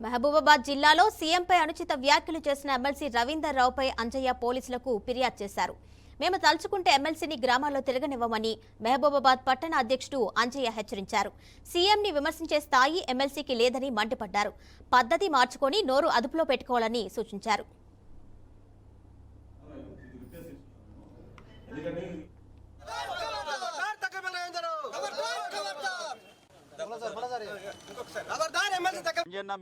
మహబూబాబాద్ జిల్లాలో సీఎంపై అనుచిత వ్యాఖ్యలు చేసిన ఎమ్మెల్సీ రవీందర్ రావుపై అంజయ్య పోలీసులకు ఫిర్యాదు చేశారు. మేము తలుచుకుంటే ఎమ్మెల్సీని గ్రామాల్లో తిరగనివ్వమని మహబూబాబాద్ పట్టణ అధ్యక్షుడు అంజయ్య హెచ్చరించారు. సీఎంని విమర్శించే స్థాయి ఎమ్మెల్సీకి లేదని మండిపడ్డారు. పద్ధతి మార్చుకొని నోరు అదుపులో పెట్టుకోవాలని సూచించారు.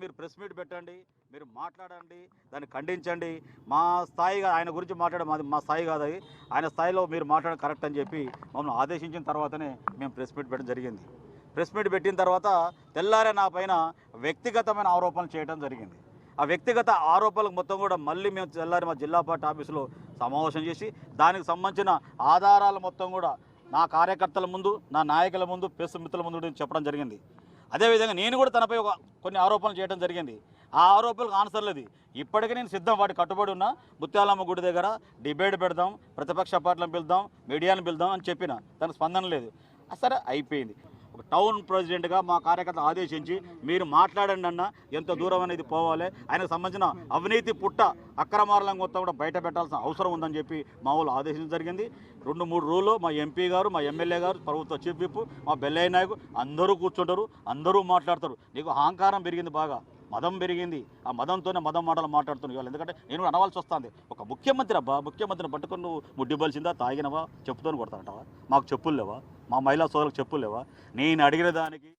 మీరు ప్రెస్ మీట్ పెట్టండి, మీరు మాట్లాడండి, దాన్ని ఖండించండి. మా స్థాయిగా ఆయన గురించి మాట్లాడే మా స్థాయి కాదు, అది ఆయన స్థాయిలో మీరు మాట్లాడడం కరెక్ట్ అని చెప్పి మమ్మల్ని ఆదేశించిన తర్వాతనే మేము ప్రెస్ మీట్ పెట్టడం జరిగింది. ప్రెస్ మీట్ పెట్టిన తర్వాత తెల్లారే నా పైన వ్యక్తిగతమైన ఆరోపణలు చేయడం జరిగింది. ఆ వ్యక్తిగత ఆరోపణలకు మొత్తం కూడా మళ్ళీ మేము తెల్లారి మా జిల్లా పార్టీ ఆఫీసులో సమావేశం చేసి దానికి సంబంధించిన ఆధారాలు మొత్తం కూడా నా కార్యకర్తల ముందు, నా నాయకుల ముందు, ప్రెస్ మిత్రుల ముందు చెప్పడం జరిగింది. అదేవిధంగా నేను కూడా తనపై కొన్ని ఆరోపణలు చేయడం జరిగింది. ఆ ఆరోపణలకు ఆన్సర్ లేదు. ఇప్పటికీ నేను సిద్ధం, వాటి కట్టుబడి ఉన్నా. ముత్యాలమ్మ గుడి దగ్గర డిబేట్ పెడదాం, ప్రతిపక్ష పార్టీలను పిలుద్దాం, మీడియాను పిలుద్దాం అని చెప్పిన, తనకు స్పందన లేదు. సరే అయిపోయింది. ఒక టౌన్ ప్రెసిడెంట్గా మా కార్యకర్తలు ఆదేశించి మీరు మాట్లాడండి అన్న, ఎంత దూరం అనేది పోవాలి, ఆయనకు సంబంధించిన అవినీతి పుట్ట అక్రమార్లను మొత్తం కూడా బయట పెట్టాల్సిన అవసరం ఉందని చెప్పి మా వాళ్ళు ఆదేశించడం జరిగింది. 2-3 రోజులు మా ఎంపీ గారు, మా ఎమ్మెల్యే గారు, ప్రభుత్వ చీఫ్ విప్, మా బెల్లయ్య నాయకు అందరూ కూర్చుంటారు, అందరూ మాట్లాడతారు. నీకు అహంకారం పెరిగింది, బాగా మదం పెరిగింది. ఆ మదంతోనే మదం మాటలు మాట్లాడుతున్నావు ఇవాళ. ఎందుకంటే నేను కూడా అనవలసి వస్తుంది. ఒక ముఖ్యమంత్రిని పట్టుకొని నువ్వు ముడ్డిబలిసిందా, తాగినవా, చెప్పుతోని కొడతానంటావా? మాకు చెప్పులు లేవా? మా మహిళా సోదరులకు చెప్పులు లేవా? నేను అడిగిన దానికి